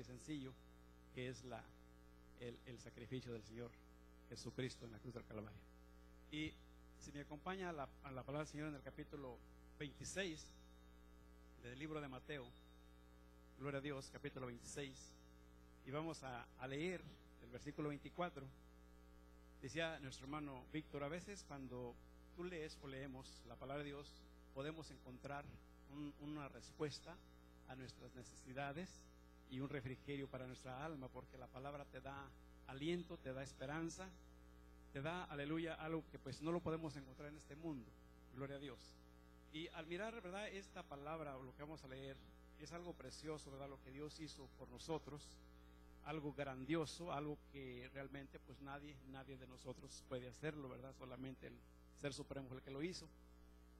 y sencillo, que es el sacrificio del Señor Jesucristo en la cruz del Calvario. Y si me acompaña a la palabra del Señor en el capítulo 26 del libro de Mateo, gloria a Dios, capítulo 26, y vamos a leer el versículo 24. Decía nuestro hermano Víctor, a veces cuando tú lees o leemos la palabra de Dios, podemos encontrar una respuesta a nuestras necesidades y un refrigerio para nuestra alma, porque la palabra te da aliento, te da esperanza, te da, aleluya, algo que pues no lo podemos encontrar en este mundo, gloria a Dios. Y al mirar, ¿verdad?, esta palabra o lo que vamos a leer, es algo precioso, ¿verdad?, lo que Dios hizo por nosotros, algo grandioso, algo que realmente pues nadie de nosotros puede hacerlo, ¿verdad? Solamente el Ser Supremo fue el que lo hizo,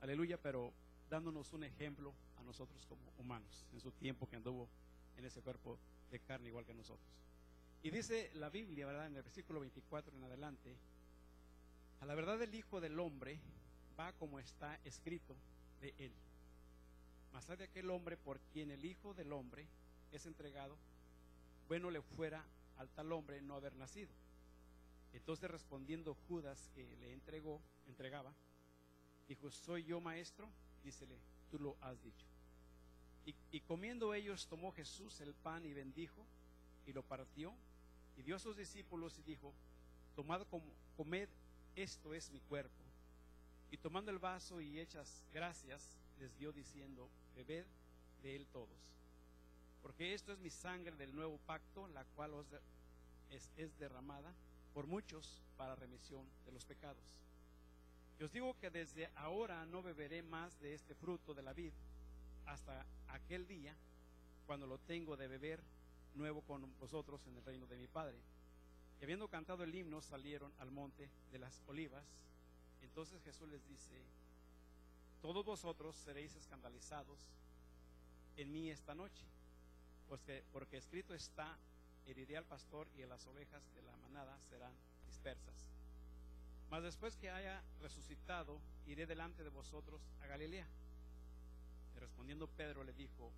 aleluya, pero dándonos un ejemplo a nosotros como humanos, en su tiempo que anduvo en ese cuerpo de carne igual que nosotros. Y dice la Biblia, ¿verdad?, en el versículo 24 en adelante: a la verdad el Hijo del Hombre va como está escrito de él. Mas hay de aquel hombre por quien el Hijo del Hombre es entregado, bueno le fuera al tal hombre no haber nacido. Entonces respondiendo Judas, que le entregaba, dijo: ¿soy yo, maestro? Dícele: tú lo has dicho. Y comiendo ellos, tomó Jesús el pan y bendijo, y lo partió, y dio a sus discípulos y dijo: tomad, comed, esto es mi cuerpo. Y tomando el vaso y hechas gracias, les dio diciendo: bebed de él todos, porque esto es mi sangre del nuevo pacto, la cual es derramada por muchos para remisión de los pecados. Y os digo que desde ahora no beberé más de este fruto de la vid, hasta aquel día cuando lo tengo de beber nuevo con vosotros en el reino de mi Padre. Y habiendo cantado el himno, salieron al monte de las Olivas. Entonces Jesús les dice: todos vosotros seréis escandalizados en mí esta noche, porque escrito está: heriré al pastor y las ovejas de la manada serán dispersas. Mas después que haya resucitado, iré delante de vosotros a Galilea. Y respondiendo Pedro le dijo: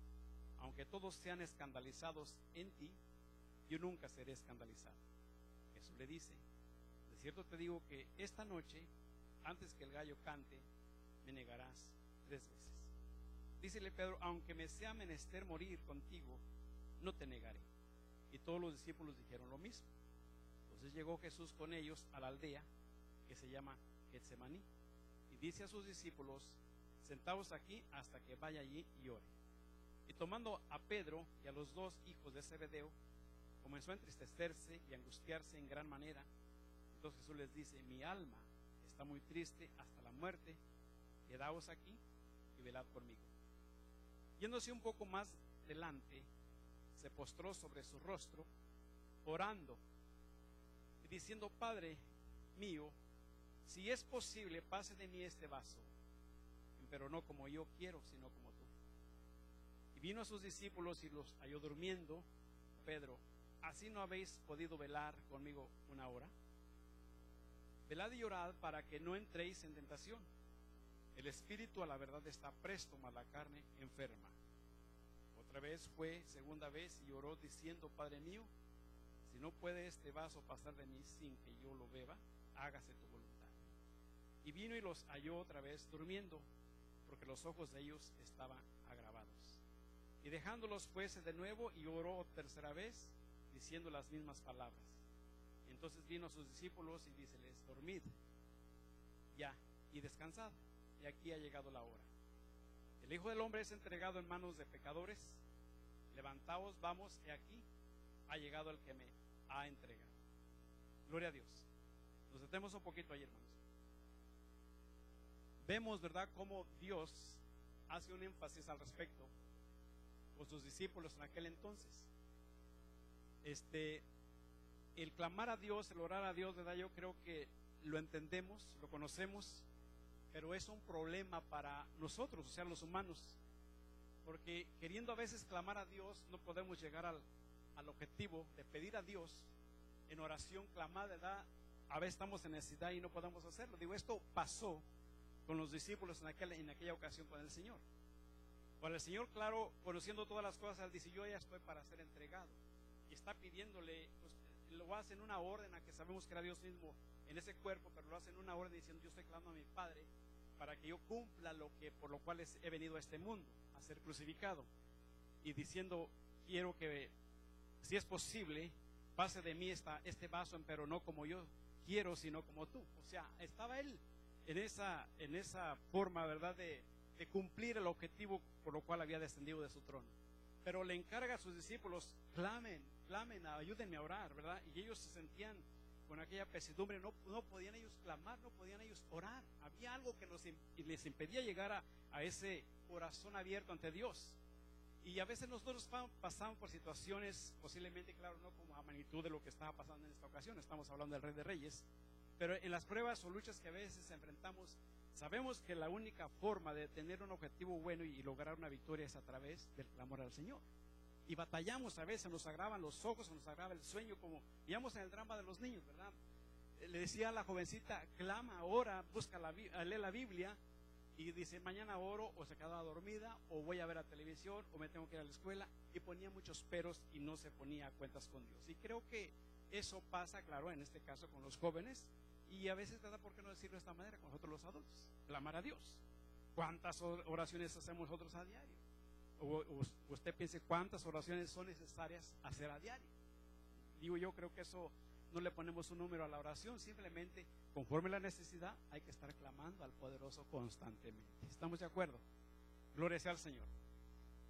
aunque todos sean escandalizados en ti, yo nunca seré escandalizado. Jesús le dice: de cierto te digo que esta noche, antes que el gallo cante, me negarás 3 veces. Dícele Pedro: aunque me sea menester morir contigo, no te negaré. Y todos los discípulos dijeron lo mismo. Entonces llegó Jesús con ellos a la aldea que se llama Getsemaní, y dice a sus discípulos: sentaos aquí hasta que vaya allí y ore. Y tomando a Pedro y a los 2 hijos de Zebedeo, comenzó a entristecerse y a angustiarse en gran manera. Entonces Jesús les dice: mi alma está muy triste hasta la muerte, quedaos aquí y velad conmigo. Yéndose un poco más delante, se postró sobre su rostro, orando y diciendo: Padre mío, si es posible, pase de mí este vaso, pero no como yo quiero, sino como tú. Y vino a sus discípulos y los halló durmiendo. Pedro: ¿así no habéis podido velar conmigo 1 hora? Velad y orad para que no entréis en tentación. El espíritu a la verdad está presto, mas la carne enferma. Otra vez fue, segunda vez, y oró diciendo: Padre mío, si no puede este vaso pasar de mí sin que yo lo beba, hágase tu voluntad. Y vino y los halló otra vez durmiendo, porque los ojos de ellos estaban agravados. Y dejándolos fuese de nuevo y oró tercera vez, diciendo las mismas palabras. Entonces vino a sus discípulos y díceles: dormid ya y descansad, y aquí ha llegado la hora. El Hijo del Hombre es entregado en manos de pecadores. Levantaos, vamos, he aquí ha llegado el que me ha entregado. Gloria a Dios. Nos detenemos un poquito ahí, hermanos. Vemos, ¿verdad?, cómo Dios hace un énfasis al respecto con sus discípulos en aquel entonces. El clamar a Dios, el orar a Dios, ¿verdad?, yo creo que lo entendemos, lo conocemos, pero es un problema para nosotros, o sea, los humanos, porque queriendo a veces clamar a Dios, no podemos llegar al objetivo de pedir a Dios en oración, clamar, ¿verdad? A veces estamos en necesidad y no podemos hacerlo. Digo, esto pasó con los discípulos en aquella ocasión con el Señor. Con el Señor, claro, conociendo todas las cosas, Él dice: yo ya estoy para ser entregado. está pidiéndole, pues, lo hace en una orden, a que sabemos que era Dios mismo en ese cuerpo, pero lo hace en una orden diciendo: yo estoy clamando a mi Padre para que yo cumpla lo que por lo cual he venido a este mundo, a ser crucificado, y diciendo: quiero que, si es posible, pase de mí este vaso, pero no como yo quiero, sino como tú. O sea, estaba él en esa forma, ¿verdad?, de cumplir el objetivo por lo cual había descendido de su trono. Pero le encarga a sus discípulos: clamen, ayúdenme a orar, ¿verdad? Y ellos se sentían con aquella pesadumbre, no podían ellos clamar, no podían ellos orar. Había algo que les impedía llegar a ese corazón abierto ante Dios. Y a veces nosotros pasamos por situaciones, posiblemente, claro, no como a magnitud de lo que estaba pasando en esta ocasión, estamos hablando del Rey de Reyes, pero en las pruebas o luchas que a veces enfrentamos, sabemos que la única forma de tener un objetivo bueno y lograr una victoria es a través del clamor al Señor. Y batallamos a veces, nos agravan los ojos, nos agrava el sueño, como veíamos en el drama de los niños, ¿verdad? Le decía a la jovencita: clama, ora, lee la Biblia, y dice: mañana oro, o se quedaba dormida, o voy a ver la televisión, o me tengo que ir a la escuela, y ponía muchos peros y no se ponía a cuentas con Dios. Y creo que eso pasa, claro, en este caso con los jóvenes, y a veces, ¿verdad?, ¿por qué no decirlo de esta manera con nosotros los adultos? Clamar a Dios. ¿Cuántas oraciones hacemos nosotros a diario? O usted piense cuántas oraciones son necesarias hacer a diario. Digo, yo creo que eso no le ponemos un número a la oración, simplemente conforme la necesidad hay que estar clamando al poderoso constantemente. ¿Estamos de acuerdo? Gloria sea al Señor.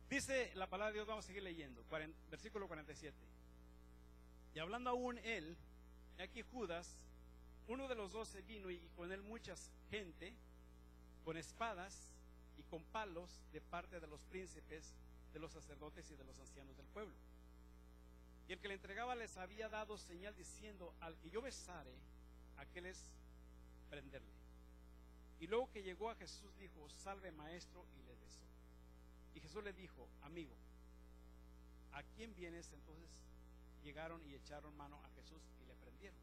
Dice la palabra de Dios, vamos a seguir leyendo, versículo 47. Y hablando aún él, aquí Judas, uno de los 12, vino, y con él mucha gente, con espadas y con palos, de parte de los príncipes, de los sacerdotes y de los ancianos del pueblo. Y el que le entregaba les había dado señal, diciendo: al que yo besare, aquel es prenderle. Y luego que llegó a Jesús, dijo: salve, maestro, y le besó. Y Jesús le dijo: amigo, ¿a quién vienes? Entonces llegaron y echaron mano a Jesús y le prendieron.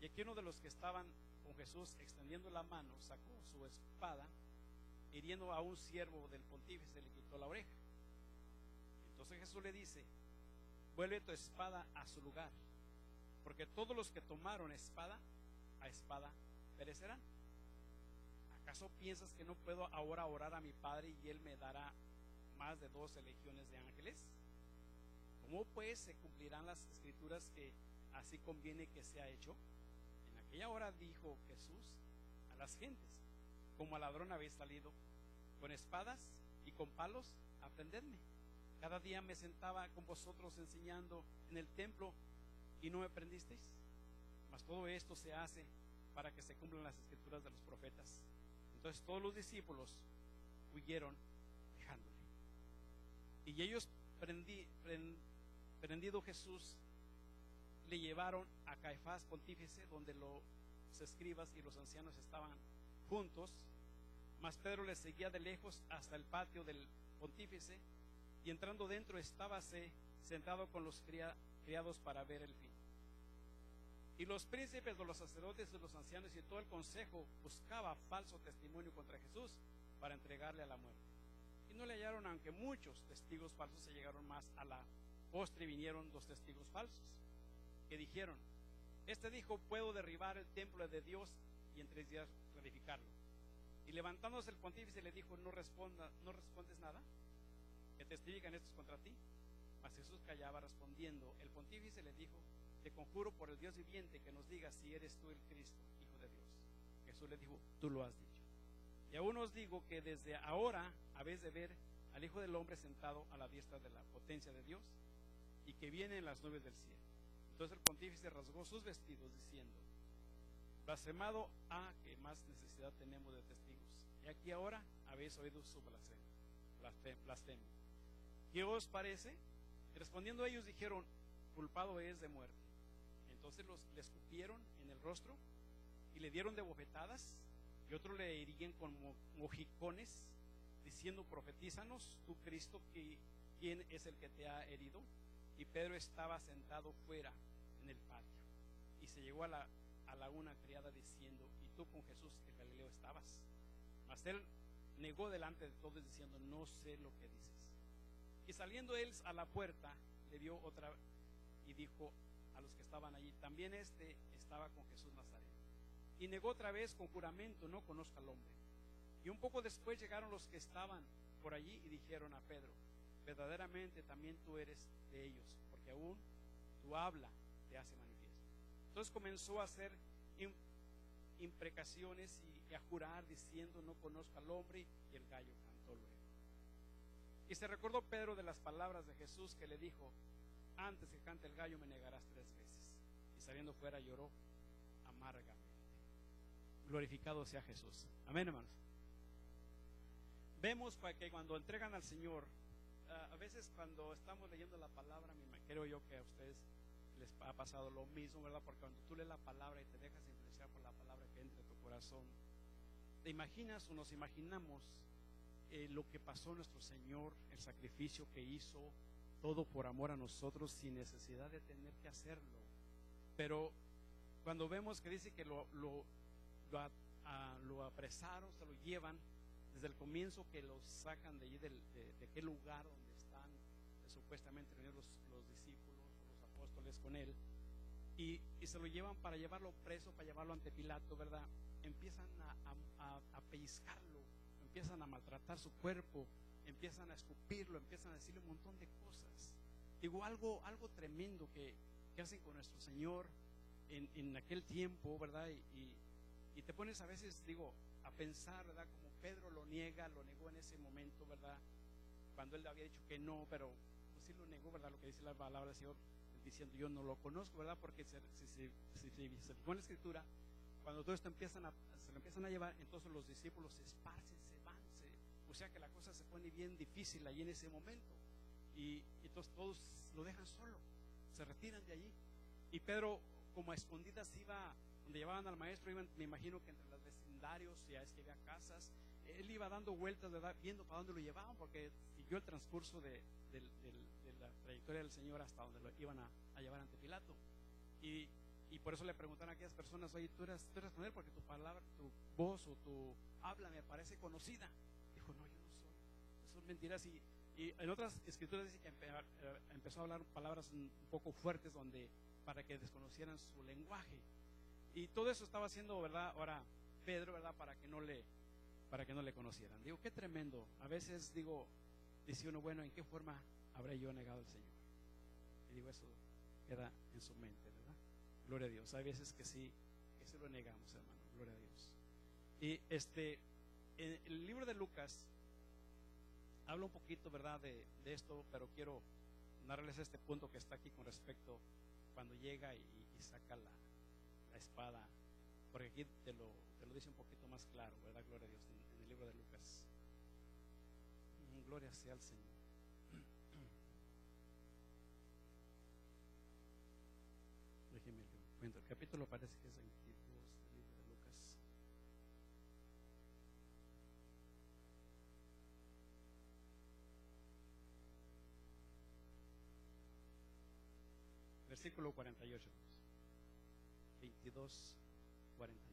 Y aquí uno de los que estaban con Jesús, extendiendo la mano, sacó su espada, hiriendo a un siervo del pontífice, le quitó la oreja. Entonces Jesús le dice: vuelve tu espada a su lugar, porque todos los que tomaron espada, a espada perecerán. ¿Acaso piensas que no puedo ahora orar a mi Padre y Él me dará más de 12 legiones de ángeles? ¿Cómo pues se cumplirán las escrituras que así conviene que sea hecho? En aquella hora dijo Jesús a las gentes: como al ladrón habéis salido, con espadas y con palos a prenderme. Cada día me sentaba con vosotros enseñando en el templo, y no me prendisteis. Mas todo esto se hace para que se cumplan las escrituras de los profetas. Entonces todos los discípulos huyeron dejándole. Y ellos, prendido Jesús, le llevaron a Caifás, pontífice, donde los escribas y los ancianos estaban juntos. Mas Pedro les seguía de lejos hasta el patio del pontífice, y entrando dentro estábase sentado con los criados para ver el fin. Y los príncipes de los sacerdotes y los ancianos y todo el consejo buscaba falso testimonio contra Jesús para entregarle a la muerte. Y no le hallaron, aunque muchos testigos falsos se llegaron. Más a la postre vinieron 2 testigos falsos, que dijeron: este dijo: puedo derribar el templo de Dios y en 3 días reedificarlo. Y levantándose el pontífice le dijo: ¿no respondes nada? ¿Que testifican estos contra ti? Mas Jesús callaba. Respondiendo el pontífice le dijo: te conjuro por el Dios viviente que nos digas si eres tú el Cristo, Hijo de Dios. Jesús le dijo: tú lo has dicho. Y aún os digo que desde ahora habéis de ver al Hijo del Hombre sentado a la diestra de la potencia de Dios, y que viene en las nubes del cielo. Entonces el pontífice rasgó sus vestidos, diciendo: blasfemado ha, que más necesidad tenemos de testigos. Y aquí ahora habéis oído su blasfemia. ¿Qué os parece? Respondiendo ellos dijeron: culpado es de muerte. Entonces le escupieron en el rostro y le dieron de bofetadas, y otros le herían con mojicones, diciendo: profetízanos tú, Cristo, ¿quién es el que te ha herido? Y Pedro estaba sentado fuera en el patio, y se llegó a la una criada diciendo: ¿y tú con Jesús el Galileo estabas? Mas él negó delante de todos, diciendo: no sé lo que dices. Y saliendo él a la puerta, le vio y dijo a los que estaban allí: también este estaba con Jesús Nazareno. Y negó otra vez con juramento: no conozco al hombre. Y un poco después llegaron los que estaban por allí y dijeron a Pedro: verdaderamente también tú eres de ellos, porque aún tu habla te hace manifiesto. Entonces comenzó a hacer imprecaciones y a jurar diciendo: no conozco al hombre. Y el gallo cantó luego. Y se recordó Pedro de las palabras de Jesús, que le dijo: antes que cante el gallo me negarás 3 veces. Y saliendo fuera lloró amargamente. Glorificado sea Jesús. Amén, hermanos. Vemos que cuando entregan al Señor, a veces cuando estamos leyendo la palabra, creo yo que a ustedes les ha pasado lo mismo, ¿verdad? Porque cuando tú lees la palabra y te dejas influenciar por la palabra que entra en tu corazón, te imaginas o nos imaginamos lo que pasó nuestro Señor, el sacrificio que hizo, todo por amor a nosotros, sin necesidad de tener que hacerlo. Pero cuando vemos que dice que lo apresaron, se lo llevan, desde el comienzo que lo sacan de allí, de aquel lugar donde están supuestamente reunidos los discípulos, los apóstoles con él, y se lo llevan para llevarlo preso, para llevarlo ante Pilato, ¿verdad? Empiezan a pellizcarlo, empiezan a maltratar su cuerpo, empiezan a escupirlo, empiezan a decirle un montón de cosas. Digo, algo tremendo que hacen con nuestro Señor en aquel tiempo, ¿verdad? Y te pones a veces, digo, a pensar, ¿verdad? Como Pedro lo negó en ese momento, ¿verdad? Cuando él había dicho que no, pero pues sí lo negó, ¿verdad? Lo que dice la palabra del Señor, diciendo: yo no lo conozco, ¿verdad? Porque si se pone la escritura, cuando todo esto se lo empiezan a llevar, entonces los discípulos se esparcen, se van, o sea que la cosa se pone bien difícil ahí en ese momento, y entonces todos lo dejan solo, se retiran de allí, y Pedro, como a escondidas, iba donde llevaban al maestro, me imagino que entre los vecindarios, ya es que había casas, él iba dando vueltas, ¿verdad? Viendo para dónde lo llevaban, porque siguió el transcurso de la trayectoria del Señor hasta donde lo iban a llevar ante Pilato. Y por eso le preguntaron a aquellas personas: oye, tú eres con él, porque tu palabra, tu voz o tu habla me parece conocida. Dijo: no, yo no soy, son mentiras. Y en otras escrituras dice que empezó a hablar palabras un poco fuertes para que desconocieran su lenguaje. Y todo eso estaba haciendo, ¿verdad? Ahora Pedro, ¿verdad? Para que no le conocieran. Digo, qué tremendo. A veces dice uno: bueno, ¿en qué forma habré yo negado al Señor? Y digo, eso queda en su mente, ¿verdad? Gloria a Dios. Hay veces que sí lo negamos, hermano. Gloria a Dios. Y en el libro de Lucas habla un poquito, ¿verdad? De esto, pero quiero narrarles este punto que está aquí con respecto cuando llega y saca la espada, porque aquí te lo dice un poquito más claro, ¿verdad? Gloria a Dios, en el libro de Lucas. Gloria sea al Señor. Déjenme lo cuento. El capítulo parece que es 22 del libro de Lucas. Versículo 48. 22, 48.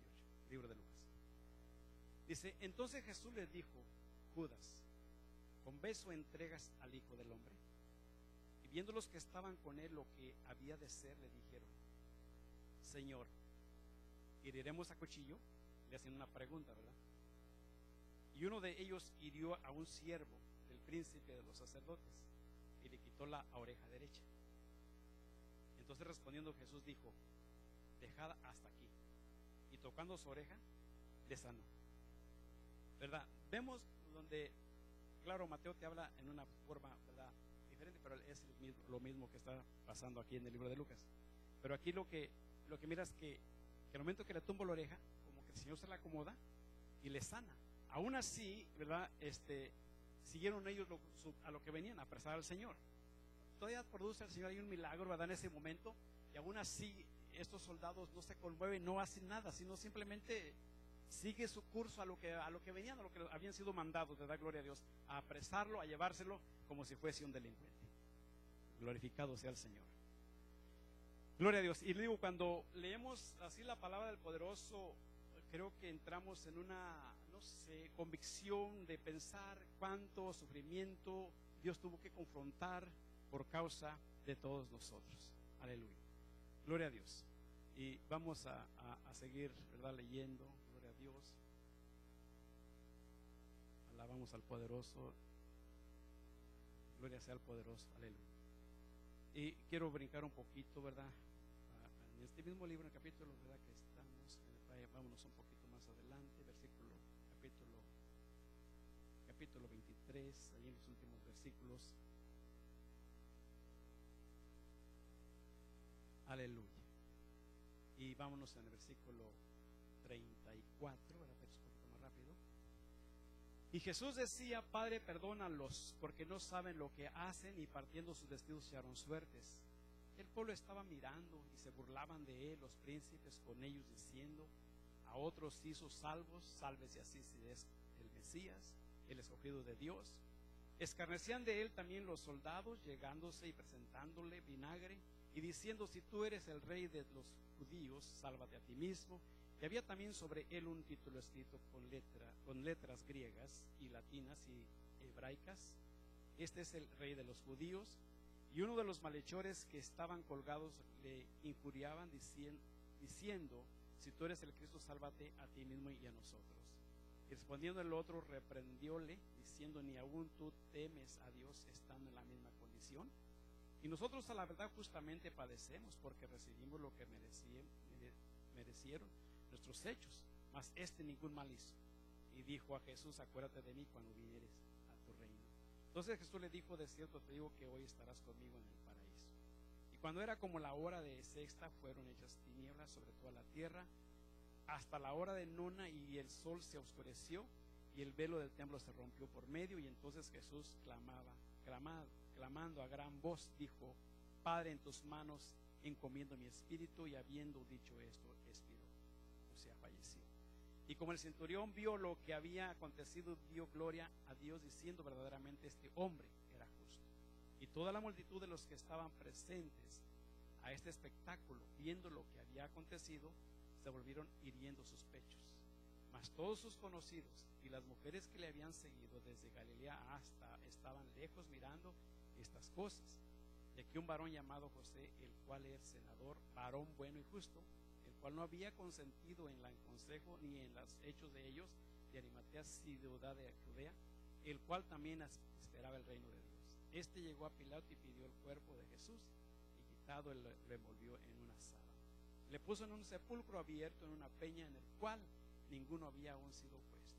Libro de Lucas. Dice: entonces Jesús les dijo: Judas, ¿con beso entregas al Hijo del Hombre? Y viendo los que estaban con él lo que había de ser, le dijeron: Señor, ¿heriremos a cuchillo? Le hacen una pregunta, ¿verdad? Y uno de ellos hirió a un siervo del príncipe de los sacerdotes y le quitó la oreja derecha. Entonces respondiendo Jesús dijo: dejad hasta aquí. Y tocando su oreja, le sanó. ¿Verdad? Vemos donde, claro, Mateo te habla en una forma, ¿verdad?, diferente, pero es lo mismo que está pasando aquí en el libro de Lucas. Pero aquí lo que miras que al momento que le tumbo la oreja, como que el Señor se la acomoda y le sana. Aún así, ¿verdad? Siguieron ellos a lo que venían, a apresar al Señor. Todavía produce el Señor ahí un milagro, ¿verdad?, en ese momento, y aún así estos soldados no se conmueven, no hacen nada, sino simplemente sigue su curso a lo que venían, a lo que habían sido mandados, ¿verdad? Gloria a Dios, a apresarlo, a llevárselo como si fuese un delincuente. Glorificado sea el Señor. Gloria a Dios. Y le digo, cuando leemos así la palabra del poderoso, creo que entramos en una, no sé, convicción de pensar cuánto sufrimiento Dios tuvo que confrontar por causa de todos nosotros. Aleluya. Gloria a Dios. Y vamos a seguir, ¿verdad? Leyendo. Gloria a Dios. Alabamos al poderoso. Gloria sea al poderoso. Aleluya. Y quiero brincar un poquito, ¿verdad? En este mismo libro, en el capítulo, ¿verdad? Que estamos, vámonos un poquito más adelante, capítulo 23, ahí en los últimos versículos. Aleluya. Y vámonos en el versículo 34, ¿verdad? Un poquito más rápido. Y Jesús decía: Padre, perdónalos, porque no saben lo que hacen. Y partiendo sus vestidos echaron suertes. El pueblo estaba mirando y se burlaban de él, los príncipes con ellos, diciendo: a otros hizo salvos, sálvese así si es el Mesías, el escogido de Dios. Escarnecían de él también los soldados, llegándose y presentándole vinagre y diciendo: si tú eres el rey de los judíos, sálvate a ti mismo. Y había también sobre él un título escrito con letras griegas y latinas y hebraicas: este es el rey de los judíos. Y uno de los malhechores que estaban colgados le injuriaban diciendo: si tú eres el Cristo, sálvate a ti mismo y a nosotros. Y respondiendo el otro, reprendióle diciendo: ni aún tú temes a Dios estando en la misma condición. Y nosotros a la verdad justamente padecemos, porque recibimos lo que merecieron nuestros hechos, mas este ningún mal hizo. Y dijo a Jesús: acuérdate de mí cuando vinieres a tu reino. Entonces Jesús le dijo: de cierto te digo que hoy estarás conmigo en el paraíso. Y cuando era como la hora de sexta, fueron hechas tinieblas sobre toda la tierra hasta la hora de nona, y el sol se oscureció y el velo del templo se rompió por medio. Y entonces Jesús clamando a gran voz, dijo: Padre, en tus manos encomiendo mi espíritu. Y habiendo dicho esto, expiró, o sea, falleció. Y como el centurión vio lo que había acontecido, dio gloria a Dios, diciendo: verdaderamente este hombre era justo. Y toda la multitud de los que estaban presentes a este espectáculo, viendo lo que había acontecido, se volvieron hiriendo sus pechos. Mas todos sus conocidos y las mujeres que le habían seguido desde Galilea hasta estaban lejos mirando estas cosas. Y aquí un varón llamado José, el cual es senador, varón bueno y justo, el cual no había consentido en el consejo ni en los hechos de ellos, de Arimatea, ciudad de Judea, el cual también esperaba el reino de Dios. Este llegó a Pilato y pidió el cuerpo de Jesús, y quitado lo envolvió en una sábana. Le puso en un sepulcro abierto en una peña, en el cual ninguno había aún sido puesto.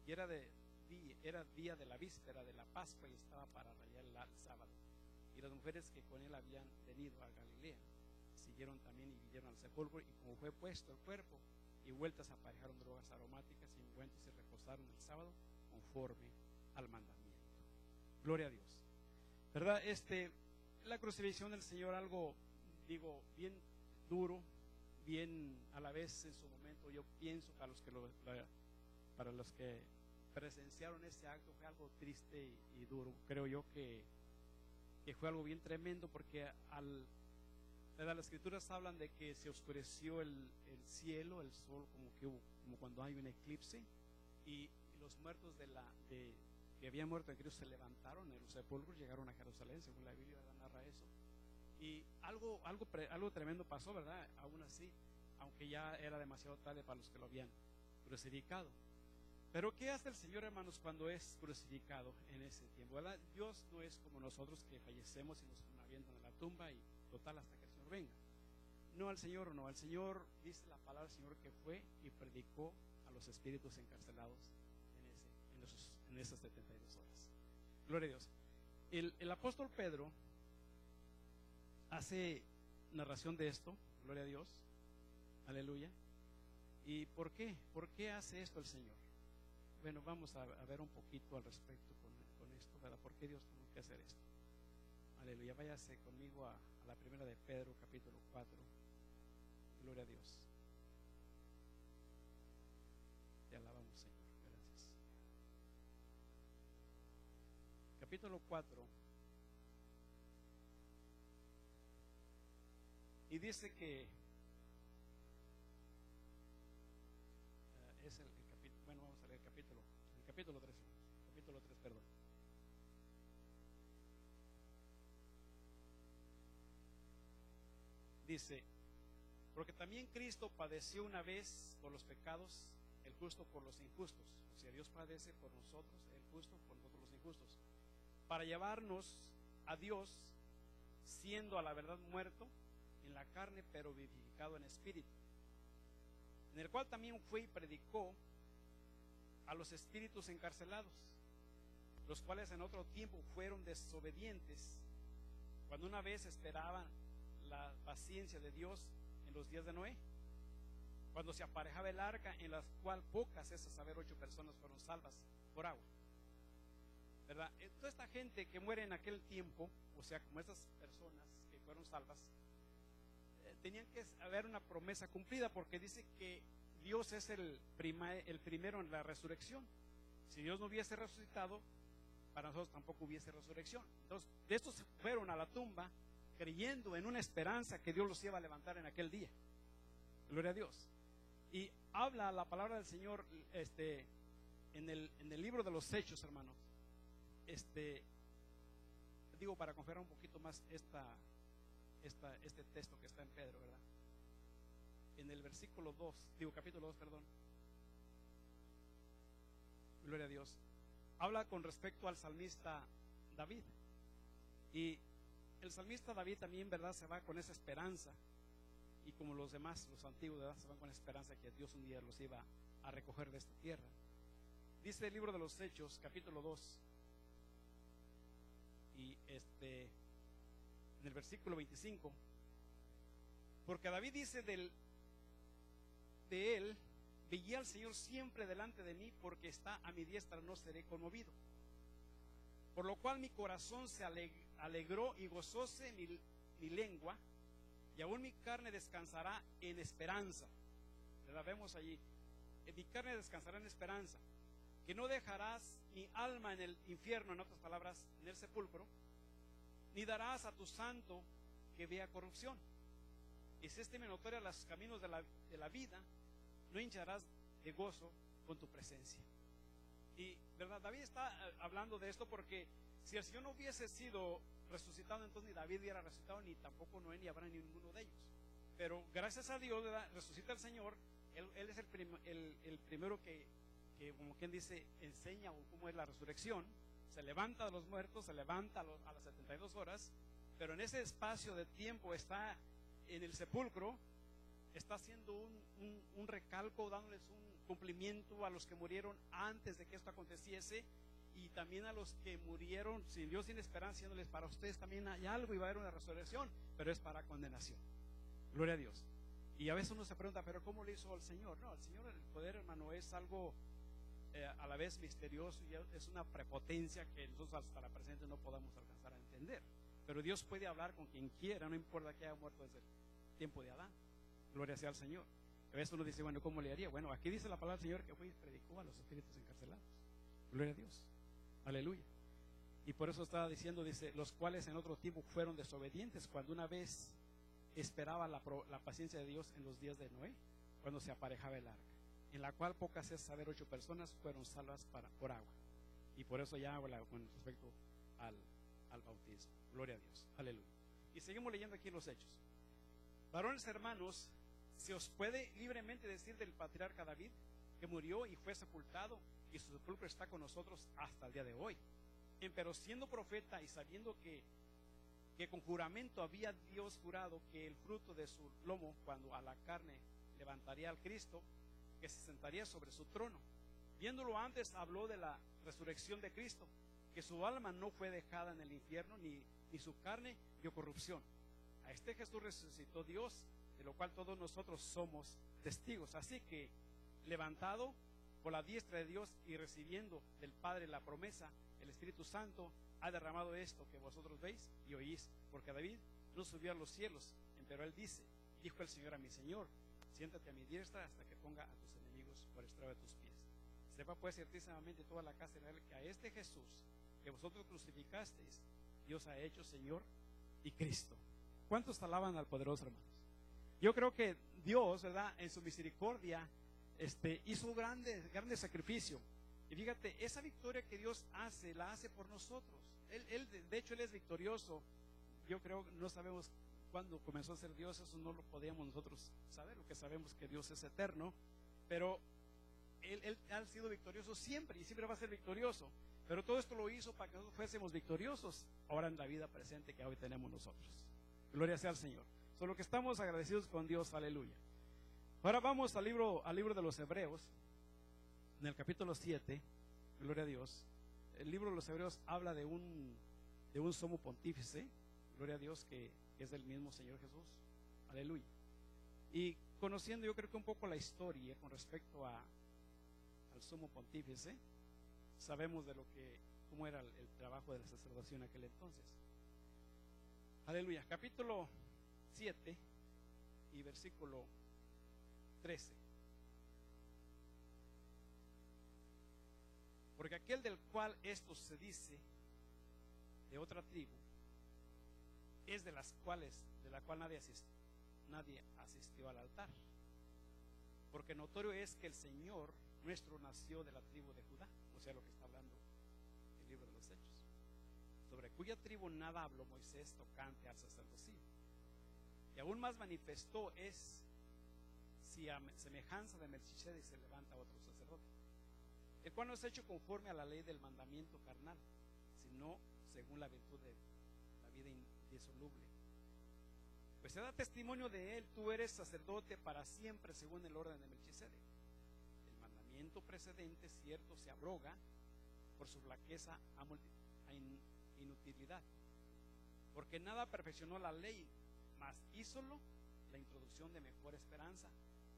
Y era día de la víspera de la Pascua, y estaba para rayar el sábado. Y las mujeres que con él habían venido a Galilea siguieron también y vinieron al sepulcro, y como fue puesto el cuerpo, y vueltas aparejaron drogas aromáticas y ungüentos, y reposaron el sábado conforme al mandamiento. Gloria a Dios. ¿Verdad? La crucifixión del Señor, algo, digo, bien duro, bien a la vez en su momento, yo pienso, para los que presenciaron ese acto, fue algo triste y duro. Creo yo que fue algo bien tremendo, porque las escrituras hablan de que se oscureció el cielo, el sol, como cuando hay un eclipse, y los muertos que habían muerto en Cristo se levantaron en los sepulcros, llegaron a Jerusalén, según la Biblia narra eso. Y algo tremendo pasó, ¿verdad? Aún así, aunque ya era demasiado tarde para los que lo habían crucificado. Pero ¿qué hace el Señor, hermanos, cuando es crucificado en ese tiempo? ¿Verdad? Dios no es como nosotros, que fallecemos y nos avientan a la tumba y total hasta que el Señor venga. No, al Señor no. Al Señor, dice la palabra del Señor, que fue y predicó a los espíritus encarcelados en esas 72 horas. Gloria a Dios. El apóstol Pedro hace narración de esto, gloria a Dios, aleluya. ¿Y por qué? ¿Por qué hace esto el Señor? Bueno, vamos a ver un poquito al respecto con esto, ¿verdad? ¿Por qué Dios tuvo que hacer esto? Aleluya. Váyase conmigo a la primera de Pedro, capítulo 4. Gloria a Dios. Te alabamos, Señor. Gracias. Capítulo 4. Y dice que es el capítulo, bueno, vamos a leer el capítulo 3, perdón. dice: porque también Cristo padeció una vez por los pecados, el justo por los injustos. O sea, Dios padece por nosotros, el justo por nosotros los injustos, para llevarnos a Dios, siendo a la verdad muerto en la carne, pero vivificado en espíritu, en el cual también fue y predicó a los espíritus encarcelados, los cuales en otro tiempo fueron desobedientes, cuando una vez esperaban la paciencia de Dios en los días de Noé, cuando se aparejaba el arca, en la cual pocas, es a saber, 8 personas fueron salvas por agua, ¿verdad? Toda esta gente que muere en aquel tiempo, o sea, como estas personas que fueron salvas, tenían que haber una promesa cumplida, porque dice que Dios es el primero en la resurrección. Si Dios no hubiese resucitado, para nosotros tampoco hubiese resurrección. Entonces, de estos fueron a la tumba creyendo en una esperanza que Dios los iba a levantar en aquel día. Gloria a Dios. Y habla la palabra del Señor en el libro de los Hechos, hermanos. Digo, para confirmar un poquito más este texto que está en Pedro, ¿verdad? En el versículo 2, capítulo 2, perdón. Gloria a Dios. Habla con respecto al salmista David. Y el salmista David también, ¿verdad?, se va con esa esperanza. Y como los demás, los antiguos, ¿verdad?, se van con la esperanza que Dios un día los iba a recoger de esta tierra. Dice el libro de los Hechos, capítulo 2, y en el versículo 25, porque David dice de él: veía al Señor siempre delante de mí, porque está a mi diestra, no seré conmovido. Por lo cual mi corazón se alegró y gozóse mi lengua, y aún mi carne descansará en esperanza. La vemos allí: mi carne descansará en esperanza, que no dejarás mi alma en el infierno, en otras palabras, en el sepulcro, ni darás a tu santo que vea corrupción. Y si estime notoria los caminos de la vida, no hincharás de gozo con tu presencia. Y, ¿verdad?, David está hablando de esto porque si el Señor no hubiese sido resucitado, entonces ni David hubiera resucitado, ni tampoco Noé, ni Abraham, ni ninguno de ellos. Pero gracias a Dios, ¿verdad?, resucita el Señor. Él es el primero que, como quien dice, enseña cómo es la resurrección. Se levanta de los muertos, se levanta a las 72 horas, pero en ese espacio de tiempo está en el sepulcro, está haciendo un recalco, dándoles un cumplimiento a los que murieron antes de que esto aconteciese, y también a los que murieron sin Dios, sin esperanza, diciéndoles: para ustedes también hay algo y va a haber una resurrección, pero es para condenación. Gloria a Dios. Y a veces uno se pregunta: ¿pero cómo lo hizo el Señor? No, el Señor, el poder, hermano, es algo a la vez misterioso, y es una prepotencia que nosotros hasta la presente no podamos alcanzar a entender. Pero Dios puede hablar con quien quiera, no importa que haya muerto desde el tiempo de Adán. Gloria sea al Señor. A veces uno dice: bueno, ¿cómo le haría? Bueno, aquí dice la palabra del Señor que fue y predicó a los espíritus encarcelados. Gloria a Dios. Aleluya. Y por eso estaba diciendo, dice: los cuales en otro tiempo fueron desobedientes, cuando una vez esperaba la paciencia de Dios en los días de Noé, cuando se aparejaba el arca, en la cual pocas es saber, 8 personas fueron salvas por agua. Y por eso ya habla con respecto al bautismo. Gloria a Dios. Aleluya. Y seguimos leyendo aquí los Hechos. Varones hermanos, se os puede libremente decir del patriarca David, que murió y fue sepultado, y su sepulcro está con nosotros hasta el día de hoy. Pero siendo profeta y sabiendo que con juramento había Dios jurado que el fruto de su lomo, cuando a la carne levantaría al Cristo, que se sentaría sobre su trono, viéndolo antes, habló de la resurrección de Cristo, que su alma no fue dejada en el infierno, ni su carne vio corrupción. A este Jesús resucitó Dios, de lo cual todos nosotros somos testigos. Así que, levantado por la diestra de Dios y recibiendo del Padre la promesa, el Espíritu Santo ha derramado esto que vosotros veis y oís. Porque David no subió a los cielos, pero él dijo el Señor a mi Señor: siéntate a mi diestra hasta que ponga a tus enemigos por estrado de tus pies. Sepa pues ciertísimamente toda la casa de Israel que a este Jesús que vosotros crucificasteis, Dios ha hecho Señor y Cristo. ¿Cuántos alaban al poderoso, hermanos? Yo creo que Dios, ¿verdad?, en su misericordia hizo un grande sacrificio. Y fíjate, esa victoria que Dios hace, la hace por nosotros. De hecho, Él es victorioso. Yo creo, no sabemos cuándo comenzó a ser Dios, eso no lo podíamos nosotros saber. Lo que sabemos que Dios es eterno, pero Él ha sido victorioso siempre y siempre va a ser victorioso. Pero todo esto lo hizo para que nosotros fuésemos victoriosos ahora en la vida presente que hoy tenemos nosotros. Gloria sea al Señor. Solo que estamos agradecidos con Dios, aleluya. Ahora vamos al libro de los Hebreos, en el capítulo 7, gloria a Dios. El libro de los Hebreos habla de un sumo pontífice, gloria a Dios, que es el mismo Señor Jesús, aleluya. Y conociendo yo creo que un poco la historia con respecto al sumo pontífice, sabemos de cómo era el trabajo de la sacerdocio en aquel entonces. Aleluya. Capítulo 7 y versículo 13. Porque aquel del cual esto se dice, de otra tribu, es de la cual nadie asistió al altar. Porque notorio es que el Señor nuestro nació de la tribu de Judá, o sea, lo que está hablando el libro de los Hechos, sobre cuya tribu nada habló Moisés tocante al sacerdocio. Y aún más manifestó es si a semejanza de Melquisedec se levanta otro sacerdote, el cual no es hecho conforme a la ley del mandamiento carnal, sino según la virtud de la vida indisoluble. Pues se da testimonio de él, tú eres sacerdote para siempre según el orden de Melquisedec. El mandamiento precedente, cierto, se abroga por su flaqueza a inutilidad, porque nada perfeccionó la ley, mas hízolo la introducción de mejor esperanza,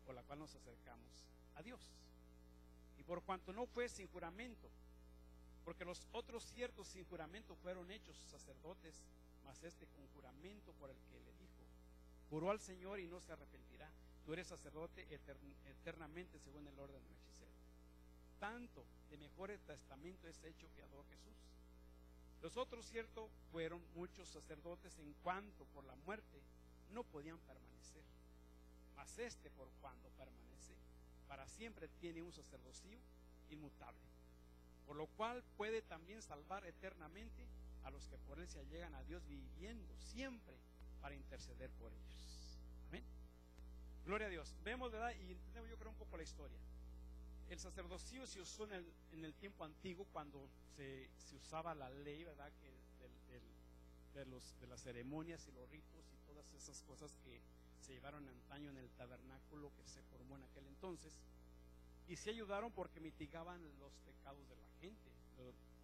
por la cual nos acercamos a Dios. Y por cuanto no fue sin juramento, porque los otros ciertos sin juramento fueron hechos sacerdotes, mas este con juramento, por el que le dijo, juró al Señor y no se arrepentirá, tú eres sacerdote eternamente según el orden de Melquisedec. Tanto de mejor testamento es hecho que adoró Jesús. Los otros, cierto, fueron muchos sacerdotes en cuanto por la muerte no podían permanecer, mas este, por cuanto permanece para siempre, tiene un sacerdocio inmutable, por lo cual puede también salvar eternamente a los que por él se allegan a Dios, viviendo siempre para interceder por ellos. Amén. Gloria a Dios. Vemos, ¿verdad? Y entendemos, yo creo, un poco la historia. El sacerdocio se usó en el tiempo antiguo, cuando se usaba la ley, ¿verdad?, de las ceremonias y los ritos y todas esas cosas que se llevaron antaño en el tabernáculo que se formó en aquel entonces, y se ayudaron porque mitigaban los pecados de la gente.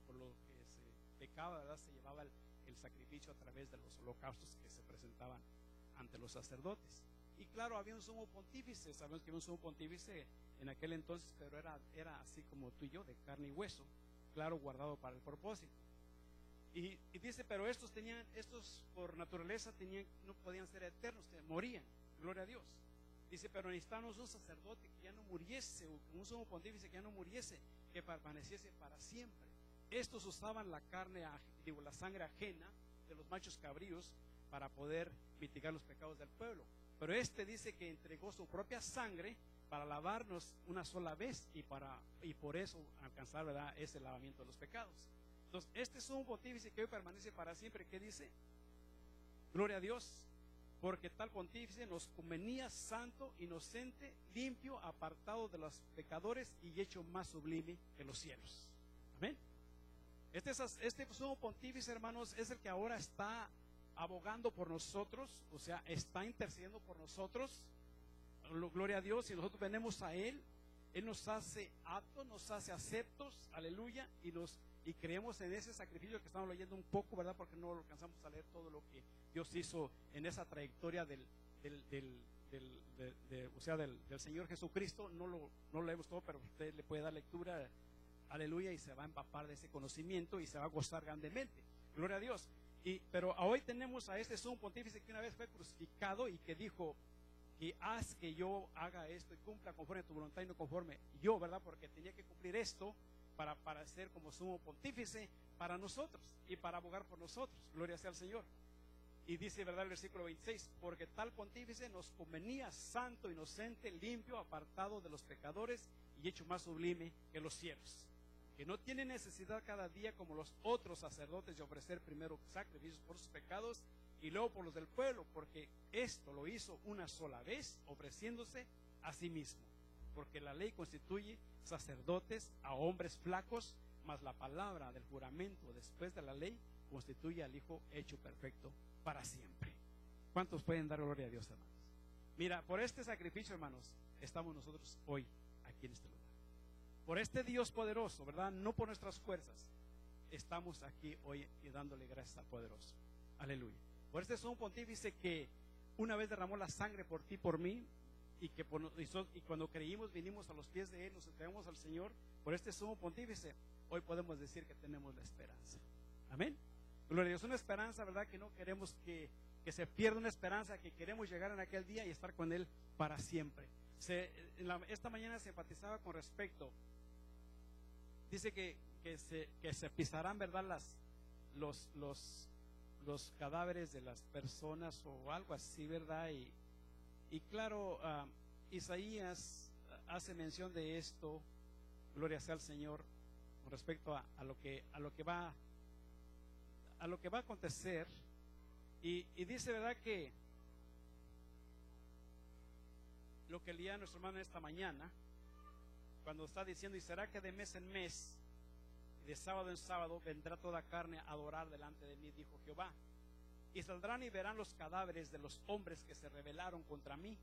Por lo que se pecaba, ¿verdad?, se llevaba el sacrificio a través de los holocaustos que se presentaban ante los sacerdotes. Y claro, había un sumo pontífice. Sabemos que había un sumo pontífice en aquel entonces, pero era así como tú y yo, de carne y hueso, claro, guardado para el propósito. Y dice, pero estos por naturaleza no podían ser eternos, morían. Gloria a Dios. Dice, pero necesitamos un sacerdote que ya no muriese, un sumo pontífice que ya no muriese, que permaneciese para siempre. Estos usaban la sangre ajena de los machos cabríos para poder mitigar los pecados del pueblo. Pero dice que entregó su propia sangre para lavarnos una sola vez y por eso alcanzar, ¿verdad?, ese lavamiento de los pecados. Entonces, este sumo pontífice que hoy permanece para siempre, ¿qué dice? Gloria a Dios, porque tal pontífice nos convenía santo, inocente, limpio, apartado de los pecadores y hecho más sublime que los cielos. Amén. Este sumo pontífice, hermanos, es el que ahora está abogando por nosotros, o sea, está intercediendo por nosotros. Gloria a Dios. Y nosotros venimos a Él nos hace aptos, nos hace aceptos, aleluya, y creemos en ese sacrificio que estamos leyendo un poco, ¿verdad?, porque no alcanzamos a leer todo lo que Dios hizo en esa trayectoria del Señor Jesucristo. No lo leemos todo, pero usted le puede dar lectura, aleluya, y se va a empapar de ese conocimiento y se va a gozar grandemente. Gloria a Dios. Pero hoy tenemos a este sumo pontífice que una vez fue crucificado y que dijo que haz que yo haga esto y cumpla conforme a tu voluntad y no conforme yo, ¿verdad? Porque tenía que cumplir esto para ser como sumo pontífice para nosotros y para abogar por nosotros. Gloria sea al Señor. Y dice, ¿verdad?, el versículo 26, porque tal pontífice nos convenía santo, inocente, limpio, apartado de los pecadores y hecho más sublime que los cielos, que no tiene necesidad cada día como los otros sacerdotes de ofrecer primero sacrificios por sus pecados y y luego por los del pueblo, porque esto lo hizo una sola vez, ofreciéndose a sí mismo. Porque la ley constituye sacerdotes a hombres flacos, mas la palabra del juramento después de la ley constituye al Hijo hecho perfecto para siempre. ¿Cuántos pueden dar gloria a Dios, hermanos? Mira, por este sacrificio, hermanos, estamos nosotros hoy aquí en este lugar. Por este Dios poderoso, ¿verdad? No por nuestras fuerzas. Estamos aquí hoy y dándole gracias al poderoso. Aleluya. Por este sumo pontífice que una vez derramó la sangre por ti, por mí, y cuando creímos vinimos a los pies de Él, nos entregamos al Señor. Por este sumo pontífice, hoy podemos decir que tenemos la esperanza. Amén. Gloria a Dios, una esperanza, ¿verdad? Que no queremos que se pierda, una esperanza que queremos llegar en aquel día y estar con Él para siempre. Esta mañana se enfatizaba con respecto, dice que se pisarán, ¿verdad? Los cadáveres de las personas o algo así, ¿verdad? Y claro, Isaías hace mención de esto, gloria sea al Señor, con respecto a lo que va a acontecer. Y dice, ¿verdad? Que lo que leía nuestro hermano esta mañana, cuando está diciendo, y será que de mes en mes, de sábado en sábado, vendrá toda carne a adorar delante de mí, dijo Jehová. Y saldrán y verán los cadáveres de los hombres que se rebelaron contra mí,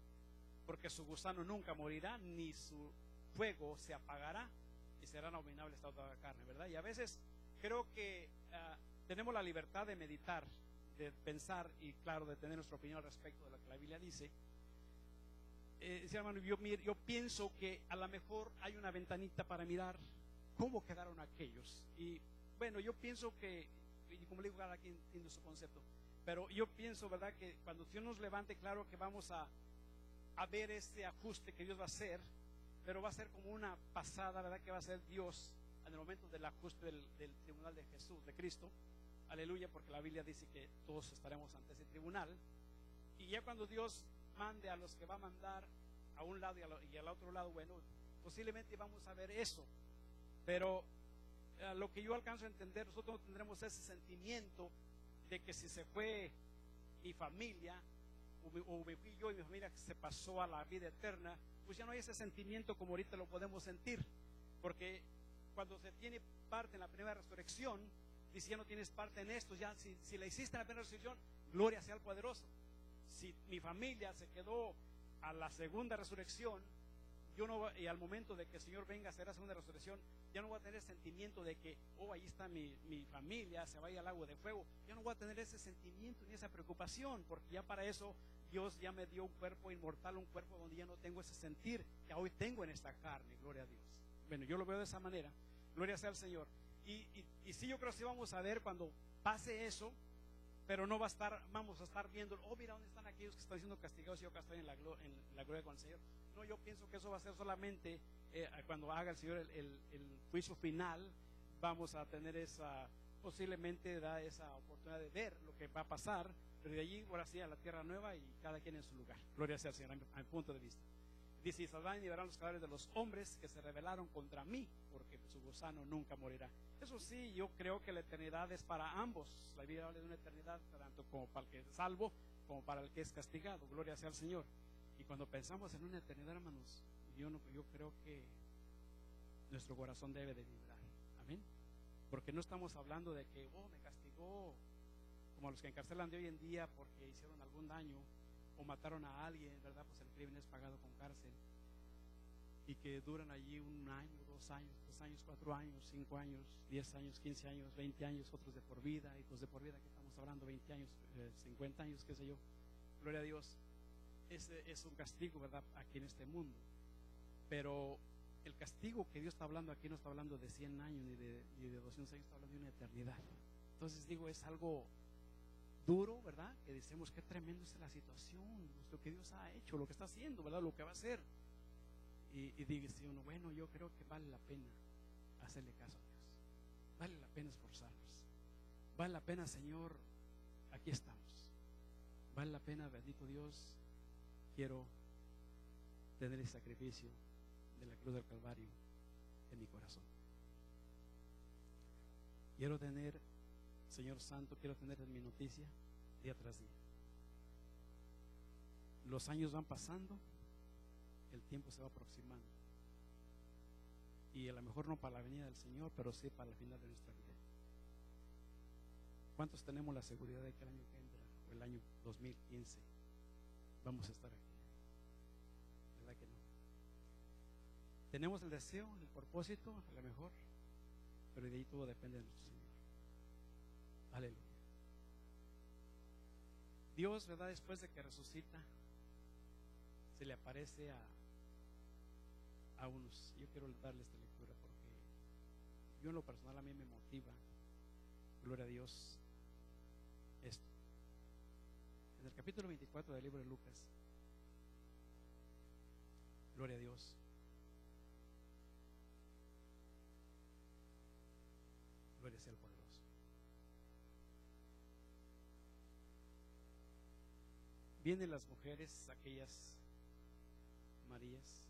porque su gusano nunca morirá, ni su fuego se apagará, y serán abominables toda la carne, ¿verdad? Y a veces creo que tenemos la libertad de meditar, de pensar y claro, de tener nuestra opinión al respecto de lo que la Biblia dice. Hermano, yo pienso que a lo mejor hay una ventanita para mirar cómo quedaron aquellos. Y bueno, yo pienso que, y como le digo, cada quien tiene su concepto, pero yo pienso, ¿verdad? Que cuando Dios nos levante, claro que vamos a ver ese ajuste que Dios va a hacer, pero va a ser como una pasada, ¿verdad? Que va a ser Dios en el momento del ajuste del tribunal de Jesús, de Cristo. Aleluya, porque la Biblia dice que todos estaremos ante ese tribunal. Y ya cuando Dios mande a los que va a mandar a un lado y al otro lado, bueno, posiblemente vamos a ver eso. Pero lo que yo alcanzo a entender, nosotros no tendremos ese sentimiento de que si se fue mi familia, o me fui yo y mi familia que se pasó a la vida eterna, pues ya no hay ese sentimiento como ahorita lo podemos sentir. Porque cuando se tiene parte en la primera resurrección, dice, ya no tienes parte en esto, ya si la hiciste en la primera resurrección, gloria sea al poderoso. Si mi familia se quedó a la segunda resurrección, y al momento de que el Señor venga a hacer la segunda resurrección, ya no voy a tener sentimiento de que, ahí está mi familia, se vaya al lago de fuego. Ya no voy a tener ese sentimiento ni esa preocupación, porque ya para eso Dios ya me dio un cuerpo inmortal, un cuerpo donde ya no tengo ese sentir que hoy tengo en esta carne, gloria a Dios. Bueno, yo lo veo de esa manera, gloria sea al Señor. Y sí, yo creo que sí vamos a ver cuando pase eso, pero no vamos a estar viendo, mira dónde están aquellos que están siendo castigados y yo acá estoy en la gloria con el Señor. No, yo pienso que eso va a ser solamente cuando haga el Señor el juicio final. Vamos a tener posiblemente da esa oportunidad de ver lo que va a pasar, pero de allí ahora sí a la tierra nueva y cada quien en su lugar. Gloria sea al Señor, a mi punto de vista. Dice, y saldrán y verán los cadáveres de los hombres que se rebelaron contra mí, porque su gusano nunca morirá. Eso sí, yo creo que la eternidad es para ambos. La Biblia habla de una eternidad tanto como para el que es salvo como para el que es castigado. Gloria sea al Señor. Y cuando pensamos en una eternidad, hermanos, yo creo que nuestro corazón debe de vibrar. Amén. Porque no estamos hablando de que, me castigó, como a los que encarcelan de hoy en día porque hicieron algún daño o mataron a alguien, ¿verdad? Pues el crimen es pagado con cárcel. Y que duran allí 1 año, 2 años, 3 años, 4 años, 5 años, 10 años, 15 años, 20 años, otros de por vida, hijos de por vida, que estamos hablando 20 años, 50 años, qué sé yo. Gloria a Dios. Ese es un castigo, ¿verdad? Aquí en este mundo. Pero el castigo que Dios está hablando aquí no está hablando de 100 años ni de 200 años, está hablando de una eternidad. Entonces digo, es algo duro, ¿verdad? Que decimos, qué tremendo es la situación, lo que Dios ha hecho, lo que está haciendo, ¿verdad? Lo que va a hacer. Y dice uno, bueno, yo creo que vale la pena hacerle caso a Dios. Vale la pena esforzarnos. Vale la pena, Señor, aquí estamos. Vale la pena, bendito Dios, quiero tener el sacrificio de la cruz del Calvario en mi corazón. Quiero tener, Señor Santo, quiero tener en mi noticia, día tras día. Los años van pasando, el tiempo se va aproximando. Y a lo mejor no para la venida del Señor, pero sí para el final de nuestra vida. ¿Cuántos tenemos la seguridad de que el año que entra, o el año 2015, vamos a estar aquí? ¿Verdad que no? Tenemos el deseo, el propósito, a lo mejor, pero de ahí todo depende de nuestro Señor. Aleluya. Dios, ¿verdad? Después de que resucita, se le aparece a unos. Yo quiero darle esta lectura porque yo en lo personal a mí me motiva, gloria a Dios, esto. En el capítulo 24 del libro de Lucas, gloria a Dios, gloria sea al poderoso. Vienen las mujeres, aquellas Marías,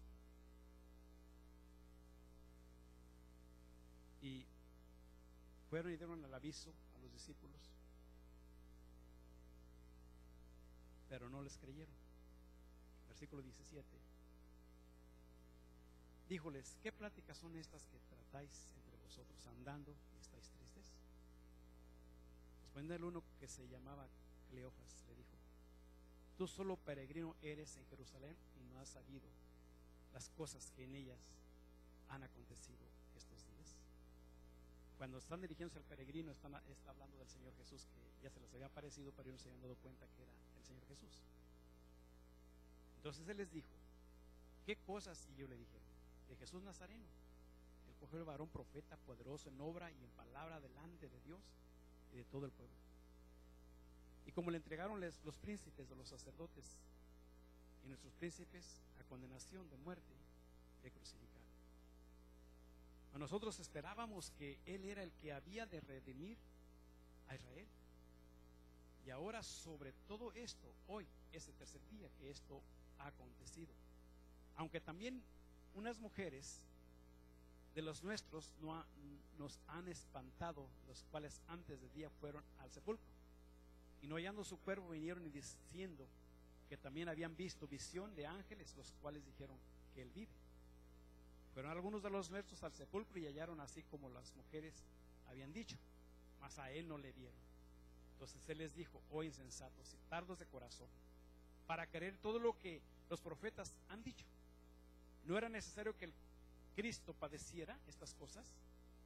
y fueron y dieron el aviso a los discípulos, pero no les creyeron. Versículo 17. Díjoles: ¿qué pláticas son estas que tratáis entre vosotros andando y estáis tristes? Respondiendo el uno que se llamaba Cleofas, le dijo: tú solo peregrino eres en Jerusalén y no has sabido las cosas que en ellas han acontecido estos días. Cuando están dirigiéndose al peregrino, está hablando del Señor Jesús, que ya se les había aparecido, pero ellos no se habían dado cuenta que era el Señor Jesús. Entonces Él les dijo: ¿qué cosas? Y ellos le dijeron: de Jesús Nazareno, el cual fue varón profeta, poderoso en obra y en palabra delante de Dios y de todo el pueblo. Y como le entregaron los príncipes de los sacerdotes y nuestros príncipes a condenación de muerte, le crucificaron. A nosotros esperábamos que Él era el que había de redimir a Israel. Y ahora, sobre todo esto, hoy es el tercer día que esto ha acontecido. Aunque también unas mujeres de los nuestros nos han espantado, los cuales antes de día fueron al sepulcro, y no hallando su cuerpo vinieron y diciendo que también habían visto visión de ángeles, los cuales dijeron que Él vive. Fueron algunos de los nuestros al sepulcro y hallaron así como las mujeres habían dicho, mas a Él no le vieron. Entonces Él les dijo: oh insensatos y tardos de corazón, para creer todo lo que los profetas han dicho. ¿No era necesario que el Cristo padeciera estas cosas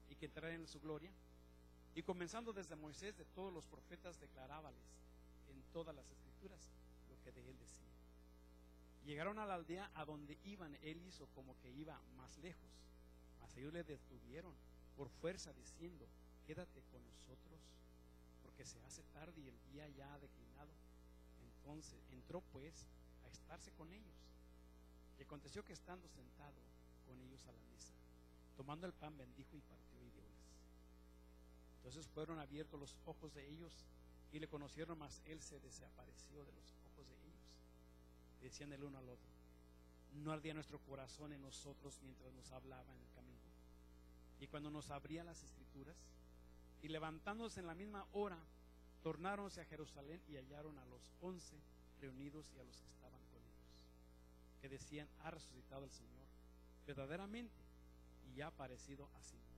y que entrara en su gloria? Y comenzando desde Moisés, de todos los profetas, declarábales en todas las escrituras lo que de Él decía. Llegaron a la aldea a donde iban. Él hizo como que iba más lejos, mas ellos le detuvieron por fuerza, diciendo: quédate con nosotros, porque se hace tarde y el día ya ha declinado. Entonces entró pues a estarse con ellos. Y aconteció que estando sentado con ellos a la mesa, tomando el pan, bendijo y partió y dióles. Entonces fueron abiertos los ojos de ellos y le conocieron, mas Él se desapareció de los ojos de ellos. Decían el uno al otro: ¿no ardía nuestro corazón en nosotros mientras nos hablaba en el camino y cuando nos abría las escrituras? Y levantándose en la misma hora, tornáronse a Jerusalén y hallaron a los 11 reunidos y a los que estaban con ellos, que decían: ha resucitado el Señor verdaderamente y ha aparecido a Simón.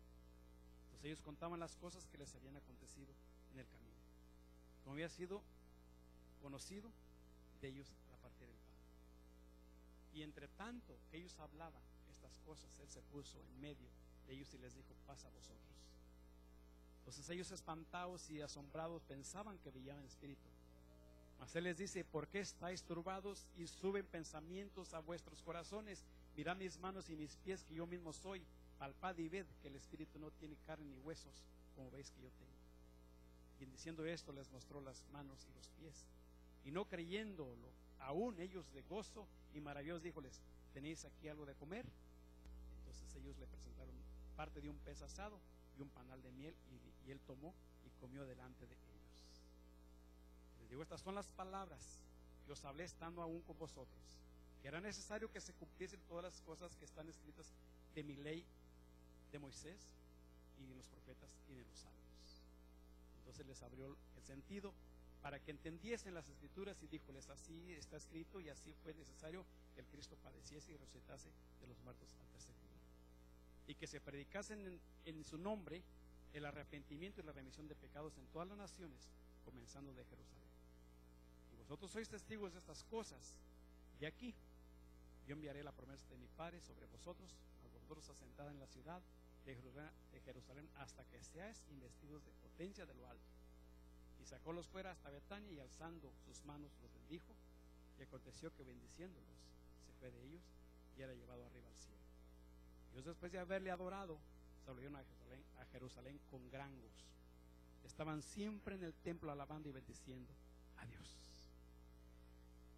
Entonces ellos contaban las cosas que les habían acontecido en el camino, como había sido conocido de ellos a partir del pan. Y entre tanto que ellos hablaban estas cosas, Él se puso en medio de ellos y les dijo: paz a vosotros. Entonces ellos, espantados y asombrados, pensaban que veían espíritu. Mas Él les dice: ¿por qué estáis turbados y suben pensamientos a vuestros corazones? Mirad mis manos y mis pies, que yo mismo soy. Palpad y ved que el espíritu no tiene carne ni huesos, como veis que yo tengo. Y en diciendo esto les mostró las manos y los pies. Y no creyéndolo aún ellos de gozo y maravillosos, díjoles: ¿tenéis aquí algo de comer? Entonces ellos le presentaron parte de un pez asado y un panal de miel, y Él tomó y comió delante de ellos. Les digo: estas son las palabras que os hablé estando aún con vosotros, que era necesario que se cumpliesen todas las cosas que están escritas de mi ley de Moisés y de los profetas y de los salmos. Entonces les abrió el sentido para que entendiesen las escrituras, y díjoles: así está escrito y así fue necesario que el Cristo padeciese y resucitase de los muertos al tercer día, y que se predicasen en su nombre el arrepentimiento y la remisión de pecados en todas las naciones, comenzando de Jerusalén. Y vosotros sois testigos de estas cosas. Y aquí yo enviaré la promesa de mi Padre sobre vosotros, a vosotros asentada en la ciudad de Jerusalén, hasta que seáis investidos de potencia de lo alto. Y sacólos fuera hasta Betania, y alzando sus manos los bendijo. Y aconteció que, bendiciéndolos, se fue de ellos y era llevado arriba al cielo. Ellos, después de haberle adorado, se volvieron a Jerusalén con gran gozo. Estaban siempre en el templo alabando y bendiciendo a Dios.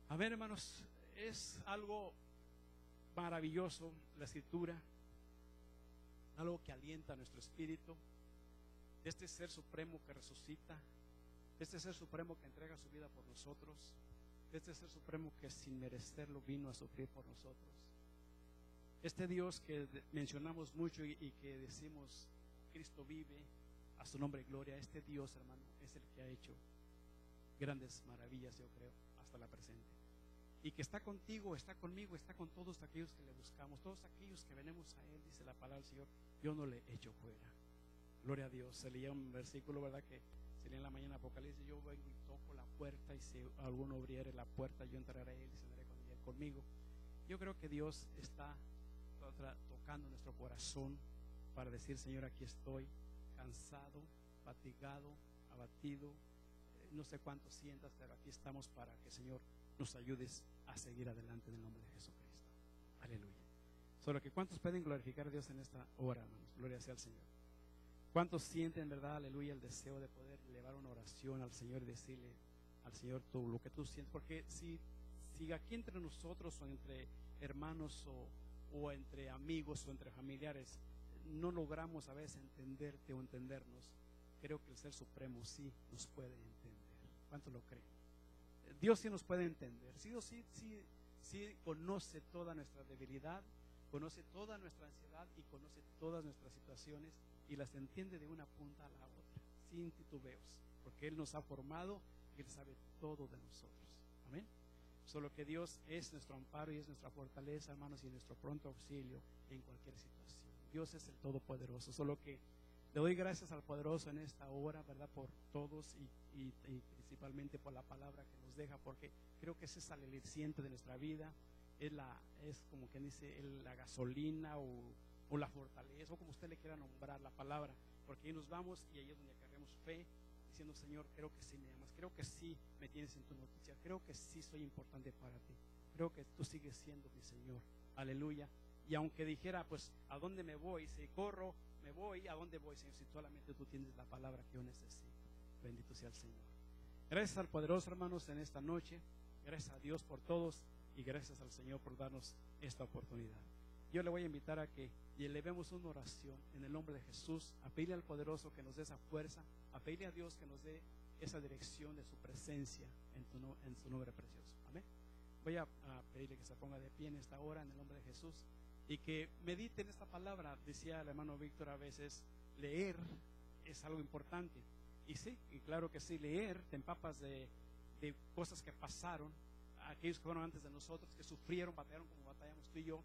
A ver, hermanos, es algo maravilloso la escritura, algo que alienta a nuestro espíritu, de este ser supremo que resucita, de este ser supremo que entrega su vida por nosotros, de este ser supremo que sin merecerlo vino a sufrir por nosotros. Este Dios que mencionamos mucho y que decimos: Cristo vive, a su nombre gloria. Este Dios, hermano, es el que ha hecho grandes maravillas, yo creo, hasta la presente. Y que está contigo, está conmigo, está con todos aquellos que le buscamos, todos aquellos que venimos a Él. Dice la palabra del Señor: yo no le echo fuera. Gloria a Dios. Se leía un versículo, ¿verdad?, que se leía en la mañana, Apocalipsis: yo vengo y toco la puerta, y si alguno abriere la puerta, yo entraré a Él y cenaré con Él conmigo. Yo creo que Dios está tocando nuestro corazón para decir: Señor, aquí estoy, cansado, fatigado, abatido, no sé cuánto sientas, pero aquí estamos para que, Señor, nos ayudes a seguir adelante en el nombre de Jesucristo. Aleluya. Solo que ¿cuántos pueden glorificar a Dios en esta hora, hermanos? Gloria sea al Señor. ¿Cuántos sienten, verdad, aleluya, el deseo de poder elevar una oración al Señor y decirle al Señor tú, lo que tú sientes? Porque si aquí entre nosotros, o entre hermanos, o entre amigos, o entre familiares, no logramos a veces entenderte o entendernos, creo que el Ser Supremo sí nos puede entender. ¿Cuántos lo creen? Dios sí nos puede entender. Dios sí conoce toda nuestra debilidad, conoce toda nuestra ansiedad y conoce todas nuestras situaciones, y las entiende de una punta a la otra, sin titubeos, porque Él nos ha formado y Él sabe todo de nosotros. Amén. Solo que Dios es nuestro amparo y es nuestra fortaleza, hermanos, y nuestro pronto auxilio en cualquier situación. Dios es el Todopoderoso. Solo que le doy gracias al Poderoso en esta hora, ¿verdad?, por todos, y principalmente por la palabra que nos deja, porque creo que ese es el aliciente de nuestra vida. Es como quien dice, la gasolina o la fortaleza, o como usted le quiera nombrar la palabra, porque ahí nos vamos y ahí es donde agarremos fe, diciendo: Señor, creo que sí me amas, creo que sí me tienes en tu noticia, creo que sí soy importante para ti, creo que tú sigues siendo mi Señor. Aleluya. Y aunque dijera, pues, ¿a dónde me voy? Si corro, me voy, ¿a dónde voy, Señor? Si solamente tú tienes la palabra que yo necesito. Bendito sea el Señor. Gracias al Poderoso, hermanos, en esta noche. Gracias a Dios por todos, y gracias al Señor por darnos esta oportunidad. Yo le voy a invitar a que elevemos una oración en el nombre de Jesús, a pedirle al Poderoso que nos dé esa fuerza, a pedirle a Dios que nos dé esa dirección de su presencia en su nombre precioso. Amén. Voy a pedirle que se ponga de pie en esta hora en el nombre de Jesús, y que medite en esta palabra. Decía el hermano Víctor, a veces leer es algo importante, y sí, y claro que sí, leer, te empapas de cosas que pasaron, aquellos que fueron antes de nosotros, que sufrieron, batallaron como batallamos tú y yo,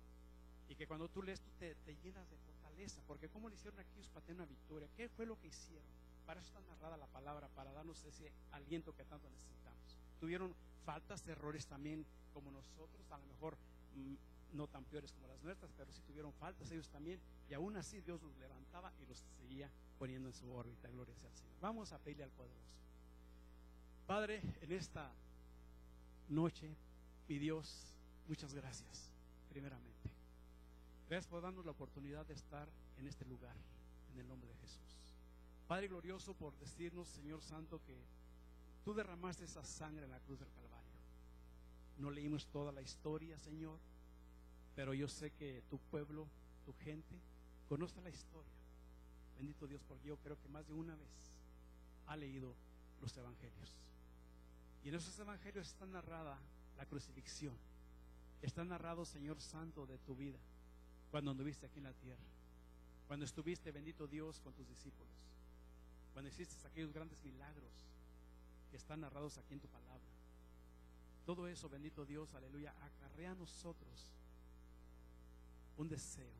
y que cuando tú lees, tú te llenas de fortaleza, porque ¿cómo le hicieron aquellos para tener una victoria? ¿Qué fue lo que hicieron? Para eso está narrada la palabra, para darnos ese aliento que tanto necesitamos. Tuvieron faltas, errores también como nosotros, a lo mejor no tan peores como las nuestras, pero sí tuvieron faltas ellos también, y aún así Dios los levantaba y los seguía poniendo en su órbita. Gloria sea al Señor. Vamos a pedirle al Poderoso. Padre, en esta noche, mi Dios, muchas gracias, primeramente. Gracias por darnos la oportunidad de estar en este lugar, en el nombre de Jesús. Padre glorioso, por decirnos, Señor Santo, que tú derramaste esa sangre en la cruz del Calvario. No leímos toda la historia, Señor, pero yo sé que tu pueblo, tu gente, conoce la historia. Bendito Dios, porque yo creo que más de una vez ha leído los evangelios. Y en esos evangelios está narrada la crucifixión. Está narrado, Señor Santo, de tu vida, cuando anduviste aquí en la tierra, cuando estuviste, bendito Dios, con tus discípulos, cuando hiciste aquellos grandes milagros que están narrados aquí en tu palabra. Todo eso, bendito Dios, aleluya, acarrea a nosotros un deseo,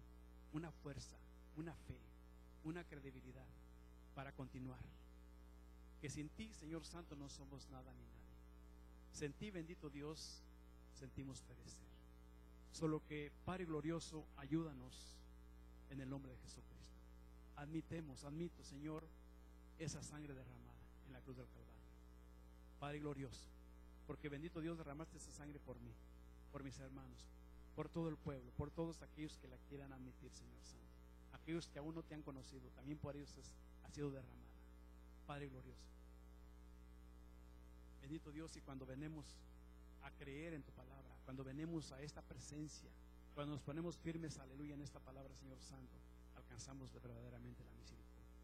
una fuerza, una fe, una credibilidad para continuar. Que sin ti, Señor Santo, no somos nada ni nadie. Sin ti, bendito Dios, sentimos perecer. Solo que, Padre glorioso, ayúdanos en el nombre de Jesucristo. Admito, Señor, esa sangre derramada en la cruz del Calvario. Padre glorioso, porque bendito Dios, derramaste esa sangre por mí, por mis hermanos, por todo el pueblo, por todos aquellos que la quieran admitir, Señor Santo. Aquellos que aún no te han conocido, también por ellos ha sido derramada. Padre glorioso, bendito Dios, y cuando venimos a creer en tu palabra, cuando venimos a esta presencia, cuando nos ponemos firmes, aleluya, en esta palabra, Señor Santo, alcanzamos verdaderamente la misericordia.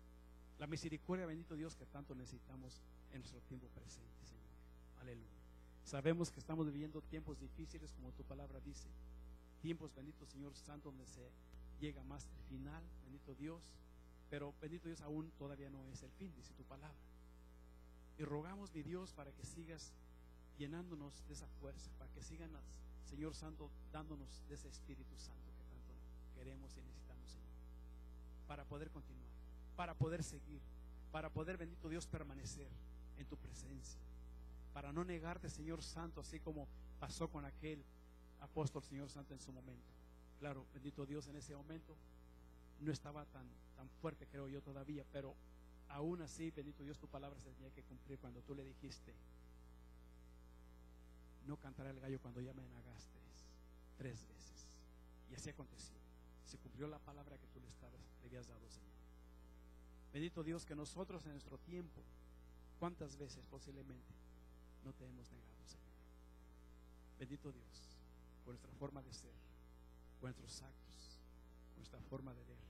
La misericordia, bendito Dios, que tanto necesitamos en nuestro tiempo presente, Señor. Aleluya. Sabemos que estamos viviendo tiempos difíciles, como tu palabra dice. Tiempos, bendito Señor Santo, donde se llega más el final, bendito Dios. Pero, bendito Dios, aún todavía no es el fin, dice tu palabra. Y rogamos, mi Dios, para que sigas llenándonos de esa fuerza, para que sigas, Señor Santo, dándonos de ese Espíritu Santo que tanto queremos y necesitamos, Señor, para poder continuar, para poder seguir, para poder, bendito Dios, permanecer en tu presencia, para no negarte, Señor Santo, así como pasó con aquel apóstol, Señor Santo, en su momento. Claro, bendito Dios, en ese momento no estaba tan fuerte, creo yo, todavía, pero aún así, bendito Dios, tu palabra se tenía que cumplir cuando tú le dijiste: no cantará el gallo cuando ya me negaste 3 veces. Y así aconteció. Se cumplió la palabra que tú le habías dado, Señor. Bendito Dios, que nosotros en nuestro tiempo, ¿cuántas veces posiblemente no te hemos negado, Señor? Bendito Dios, por nuestra forma de ser, por nuestros actos, por nuestra forma de ver,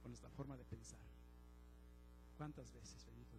por nuestra forma de pensar. ¿Cuántas veces, bendito